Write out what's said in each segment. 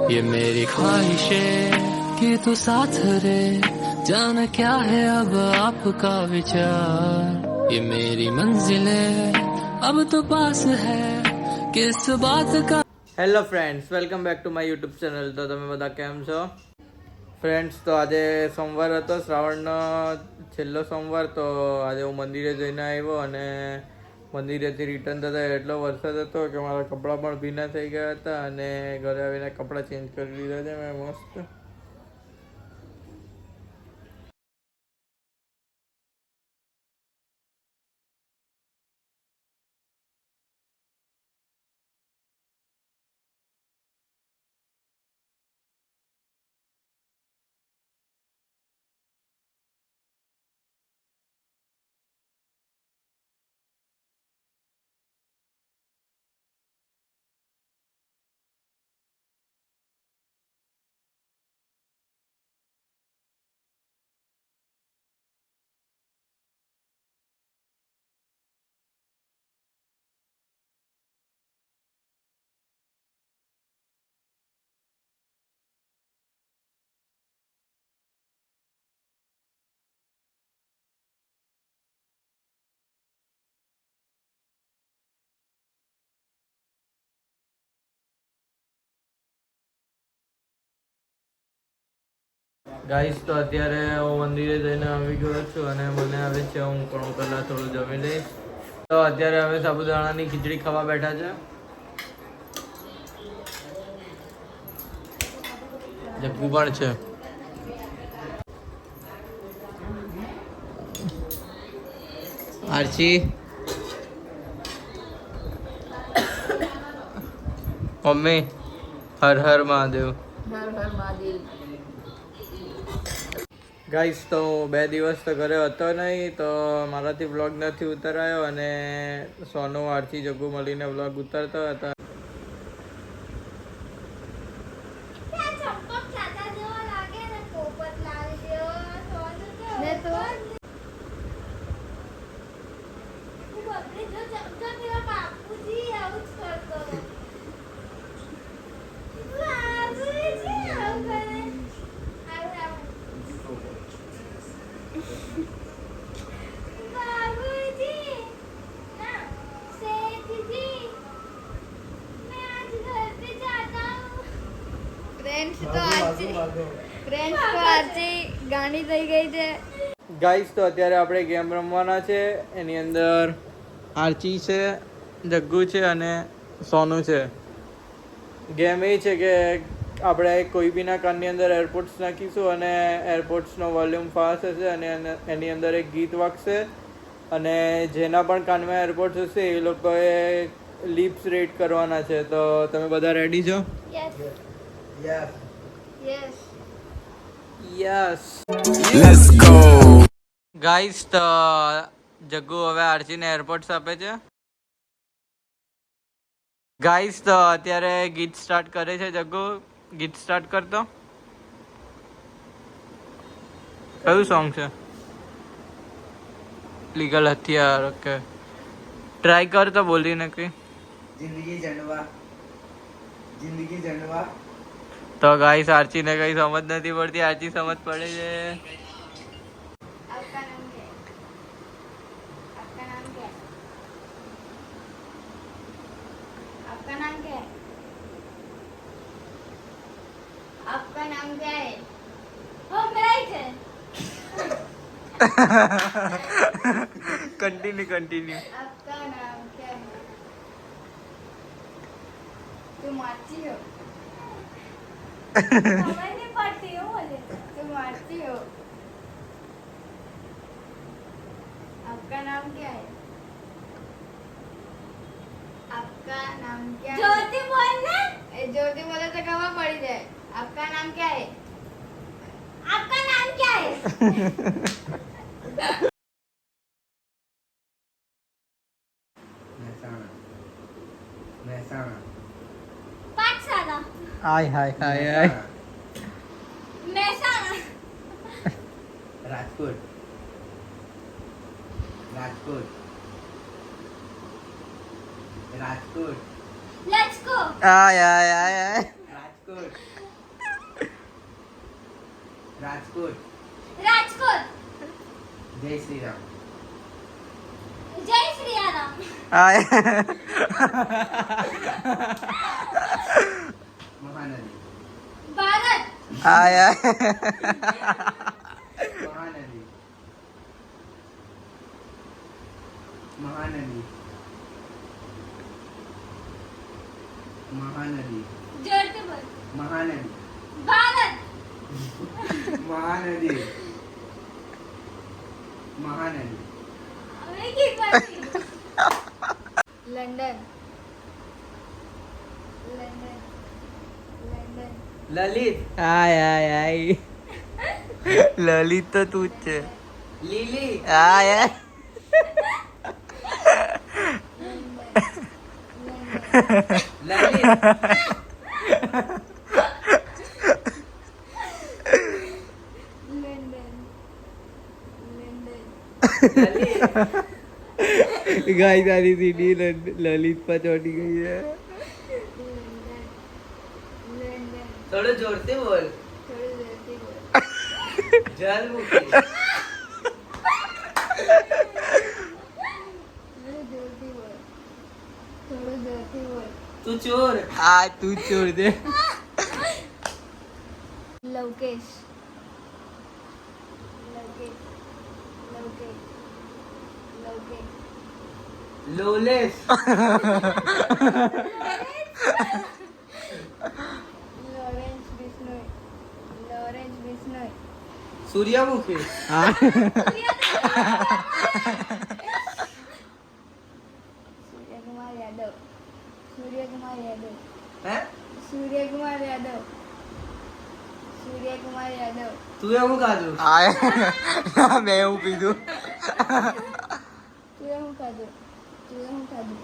ये मेरी ख्वाहिशें कि तू साथ रहे, जाने क्या है अब आपका विचार। ये मेरी मंजिलें अब तो पास है, किस बात का। Hello friends, welcome back to my YouTube channel. તો તમે બધા કેમ છો ફ્રેન્ડ્સ? તો આજે સોમવાર હતો, શ્રાવણનો છેલ્લો સોમવાર. તો આજે હું મંદિરે જઈને આવ્યો અને મંદિરેથી રિટર્ન થતા એટલો વરસાદ હતો કે મારા કપડાં પણ ભીના થઈ ગયા હતા અને ઘરે આવીને કપડાં ચેન્જ કરી લીધા છે મેં મસ્ત. ગાઈસ, તો અત્યારે હું મંદિરે જઈને આવી ગયો છું અને મને આવે છે હું પણ પહેલાં થોડું જમી લઈશ. તો અત્યારે હવે સાબુદાણાની ખીચડી ખાવા બેઠા છે. જગ્ગુ પણ છે. RC, mummy, Har Har Mahadev. Har Har Mahadev. Guys, તો 2 દિવસ તો ઘરે હતો નહીં, તો મારાથી વ્લોગ નથી ઉતરાયો અને સોનુ, આરતી, જગ્ગુ મળીને વ્લોગ ઉતારતા હતા. ગાંડી થઈ ગઈ છે. ગાઈસ, તો અત્યારે આપણે ગેમ રમવાના છે. એની અંદર આરચી છે, જગ્ગુ છે અને સોનુ છે. ગેમ એ છે કે આપણે કોઈ બીના કાનની અંદર એરપોર્ટ્સ નાખીશું અને એરપોર્ટ્સનો વોલ્યુમ ફાસ્ટ હશે અને એની અંદર એક ગીત વાગશે અને જેના પણ કાનમાં એરપોર્ટ્સ હશે એ લોકોએ લિપ્સ રીડ કરવાના છે. તો તમે બધા રેડી છો? Yes. Yes. Let's go. Guys, તો જગ્ગુ હવે આરસીને એરપોર્ટ્સ આપે છે. ગાઈસ, તો અત્યારે ગીત સ્ટાર્ટ કરે છે. જગ્ગુ, ગીત સ્ટાર્ટ કરતો. કયું સોંગ છે? લીગલ હથિયાર. ઓકે, ટ્રાય કર તો બોલીને કઈ. જિંદગી જંડવા. તો ગાઈસ, આરચીને કઈ સમજ નથી પડતી. આરચી સમજ પડે છે. आपका नाम क्या है? आपका नाम क्या है? आपका नाम क्या है? आपका नाम क्या है? हो मेरा ही है. कंटिन्यू. आपका नाम क्या है? तुम आती हो? समझ नहीं पड़ती हो मुझे. तुम आती हो? आपका नाम क्या है? आपका नाम क्या है? ज्योति बोलना. ज्योति बोले तो खबर पड़ी जाए. आपका नाम क्या है? आपका नाम क्या है? મહેસાણા. पाठशाला. હાય. મહેસાણા. રાજકોટ. Let's go. હાય. રાજકોટ. રાજકોટ રાજકોટ. જય શ્રી રામ જય શ્રી રામ. મહાનદી ભારત. મહાનદી મહાનદી મહાનદી જોરથી બોલ. મહાનદી ભારત. મહાનદી મહાનદી હવે કી પાછી. London. London. London. Lalit Lalit તો તું જ છે. લીલી લલિત गाय सारी सीढ़ी ललित पर चढ़ी गई है. થોડું જોરથી બોલ જલમુખી તું ચોર आ तू छोड़ दे. लवकेश. लवकेश. लवकेश. लवकेश. લોલેશ लॉरेन्स बिश्नोई. लॉरेन्स बिश्नोई. સૂર્યમુખી सूर्यकुमार यादव. सूर्यकुमार यादव. હે सूर्यकुमार यादव. सूर्यकुमार यादव. તું એવું ખાધું आया मैं हूँ पीधू. તુએ હું ખાધું? તુએ હું ખાધું?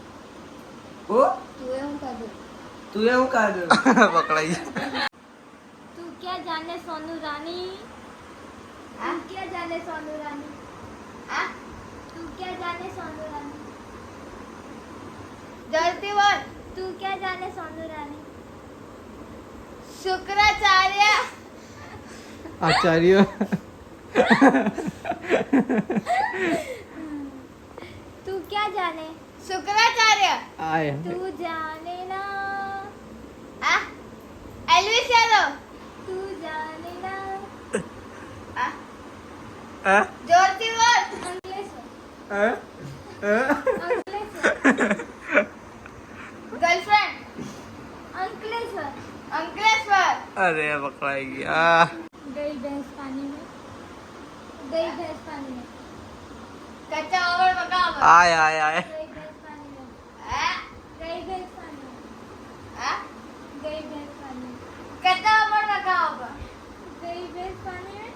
ઓ તુએ હું ખાધું? તું એવું ખાધું पकड़ाई. तू क्या जाने सोनू रानी. तू क्या जाने सोनू रानी. तू क्या जाने सोनू रानी. जल्दी बोल. तू क्या जाने सोनू रानी. शुक्राचार्य. आचार्य. तू क्या जाने. शुक्राचार्य. आया तू जाने ना. एल्विस यादव. तू जाने ना. जोरती बोल. अंकलेश्वर. अंकलेश्वर. गर्लफ्रेंड. अंकलेश्वर. अंकलेश्वर. अरे पकड़ाई गया. गई भैंस पानी में. गई भैंस पानी में. कच्चा ओवर पका ओवर. आया आया आया. गई भैंस पानी में. गई भैंस पानी में. गई भैंस पानी में. कच्चा ओवर पका ओवर. गई भैंस पानी में.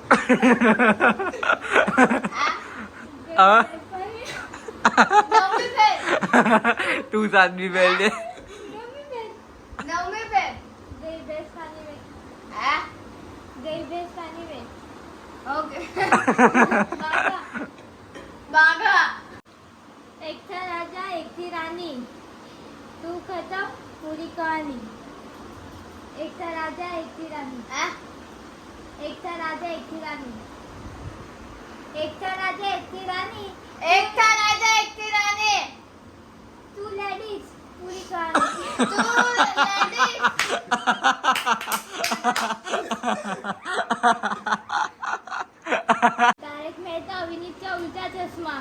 हाँ? गई भैंस पानी में. नवमी फेर. तू साथ भी बैठ दे. नवमी फेर. नवमी फेर. गई भैंस पानी में. गई भैंस पानी में. ओके. बागा. बागा. एक था राजा एक थी रानी. तू खत्म पूरी कहानी. एक था राजा एक थी रानी. एक था राजा एक थी रानी. एक था राजा एक थी रानी. एक था राजा एक थी रानी. तू लेडीज पूरी कहानी. तू लेडीज. तारक मेहता अविनीत का उल्टा चश्मा.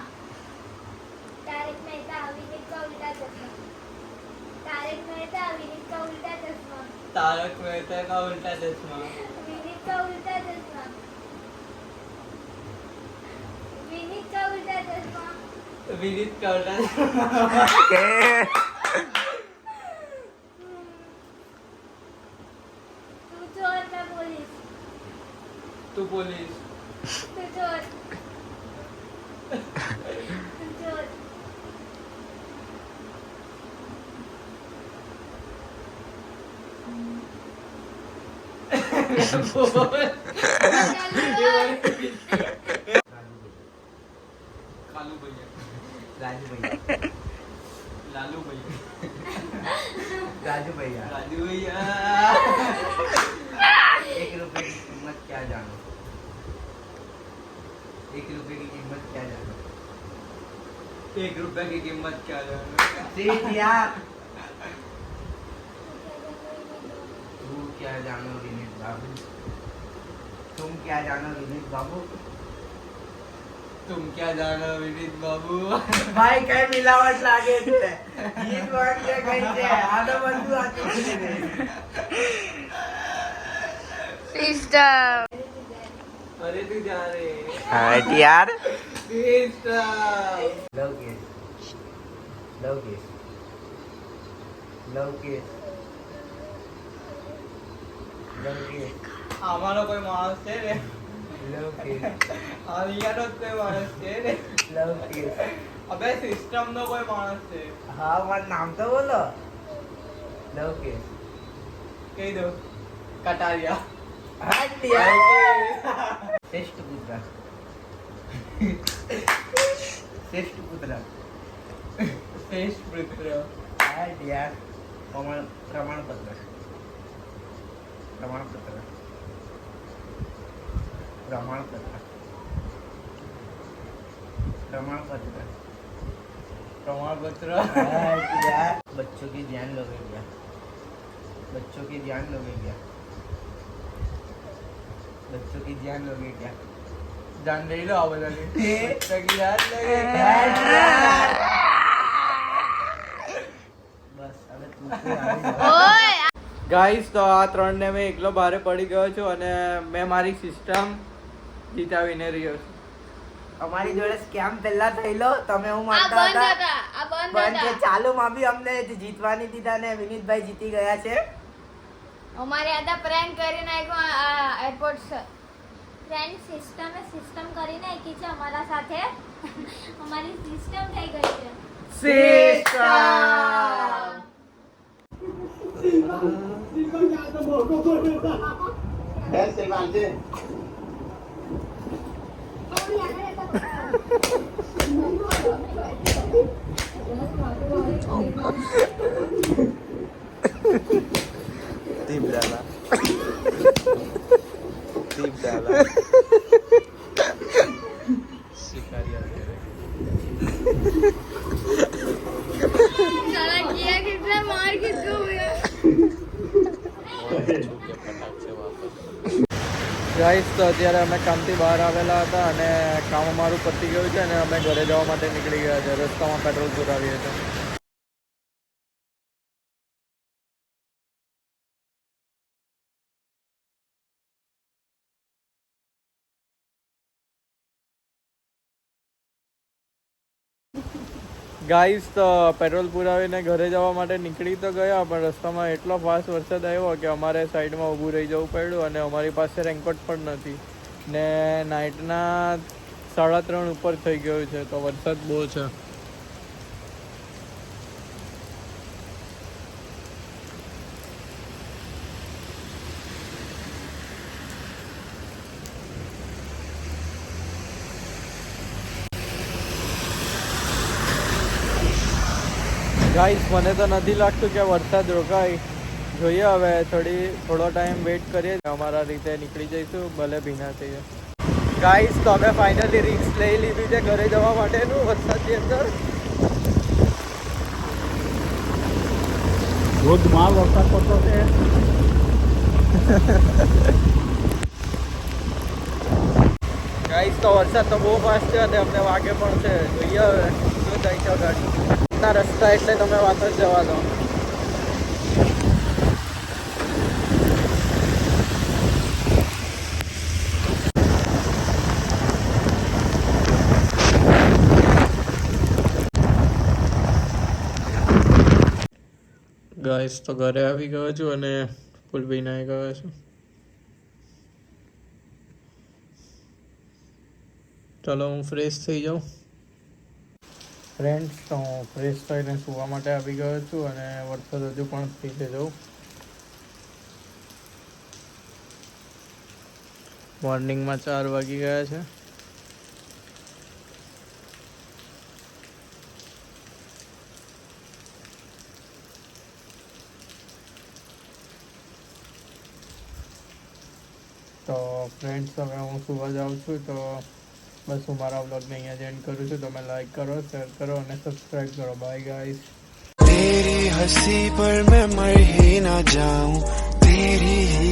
तारक मेहता अविनीत का उल्टा चश्मा. तारक मेहता अविनीत का उल्टा चश्मा. તારક મહેતા કા ઉલ્ટા ચશ્મા विनीत का उल्टा चश्मा. विनीत का उल्टा चश्मा. વિનીત કા ઉલ્ટા के तू चोर मैं पुलिस. તું પોલીસ तू चोर. तू चोर. કાલુ ભૈયા राजू भैया. લાલુ ભૈયા राजू भैया राजू भैया 1 रुपए की कीमत क्या जानो 1 रुपए की कीमत क्या जानो 1 रुपए की कीमत क्या जानो सीट यार तू क्या जानो विनीत बाबू तुम क्या जानो विनीत बाबू तुम क्या जानो विनीत बाबू ભાઈ કઈ મિલાવટ લાગે છે ગીત વાક્ય કઈ છે આ તો બધું આતું છે સિસ્ટમ अरे तू जा रे હટ યાર सिस्टम લવકેશ લવકેશ લવકેશ લવકેશ અમારો કોઈ માણસ છે ને લવકેશ અહીંયાનો જ કોઈ માણસ છે ને લવકેશ અબે સિસ્ટમ નો કોઈ માણસ છે હા મારું નામ તો બોલો લવકેશ કહી દો કટારિયા હટ યાર શ્રેષ્ઠ પુત્ર શ્રેષ્ઠ પુત્ર શ્રેષ્ઠ પુત્ર હટ યાર પ્રમાણપત્ર પ્રમાણપત્ર प्रमाणपत्र प्रमाणपत्र प्रमाणपत्र बच्चों की ध्यान लोगे क्या बच्चों की ध्यान लोगे क्या बच्चों की ध्यान लोगे क्या जान नहीं लो बता के बच्चों की याद लगे बस હવે તું કોઈ આવી જા. ઓય ગાઈસ તો આ ત્રણને મેં એકલો ભારે પડી ગયો છું અને મેં મારી સિસ્ટમ જીતાવીને રહ્યો છું અમારી જોડે સ્કેમ પહેલા થયેલો તમે હું આ માનતા બંધ હતા હતા આ બંધ પણ કે હતા ચાલુમાં બી અમને જીતવાની દીધા ને વિનીતભાઈ જીતી ગયા છે અમારે આદા પ્રેન્ક કરી નાખ્યો આ એરપોર્ટ ફ્રેન્ડ સિસ્ટમ કરી નાખી છે અમારા સાથે અમારી સિસ્ટમ થઈ ગઈ છે સિસ્ટમ દીપ ડાલા દીપ ડાલા साला किया कितना मार किसको हुआ ગાઈસ તો અત્યારે અમે કામથી બહાર આવેલા હતા અને કામ અમારું પતી ગયું છે અને અમે ઘરે જવા માટે નીકળી ગયા છે રસ્તામાં પેટ્રોલ પુરાવીએ છીએ ગાઈસ તો પેટ્રોલ પુરાવીને ઘરે જવા માટે નીકળી તો ગયા પણ રસ્તામાં એટલો ફાસ્ટ વરસાદ આવ્યો કે અમારે સાઈડમાં ઊભું રહી જવું પડ્યું અને અમારી પાસે રેનકોટ પણ નથી ને નાઇટના 3:30 ઉપર થઈ ગયું છે તો વરસાદ બહુ છે ગાઈસ મને તો નથી લાગતું કે વરસાદ રોકાય જોઈએ હવે થોડો ટાઈમ વેઇટ કરીએ અમારા રીતે નીકળી જઈશું ભલે ભીના થઈએ ગાઈસ તો અમે ફાઇનલી રિસ્ક લઈ લીધી છે ઘરે જવા માટેનું વરસાદની અંદર ધોધમાર વરસાદ પડતો છે ગાઈસ તો વરસાદ તો બહુ ફાસ્ટ છે અને અમને વાગે પણ છે જોઈએ હવે શું થાય છે ગાડી રસ્તા એટલે તમે વાત જ જવા દો ગાઈસ તો ઘરે આવી ગયો છું અને ફૂલ ભીનાઈ ગયો છું ચલો હું ફ્રેશ થઈ જાઉં ફ્રેન્ડ્સ તો હું ફ્રેશ થઈને સૂવા માટે આવી ગયો છું અને વરસાદ હજુ પણ થઈ છે જવું મોર્નિંગમાં 4 વાગી ગયા છે તો ફ્રેન્ડ્સ હવે હું સુવા જાઉં છું, તો બસ હું મારા વ્લોગને અહીંયા જ એન્ડ કરું છું. તમે લાઈક કરો, શેર કરો અને સબસ્ક્રાઈબ કરો. Bye guys. तेरी हंसी पर मैं मर ही ना जाऊं, तेरी ही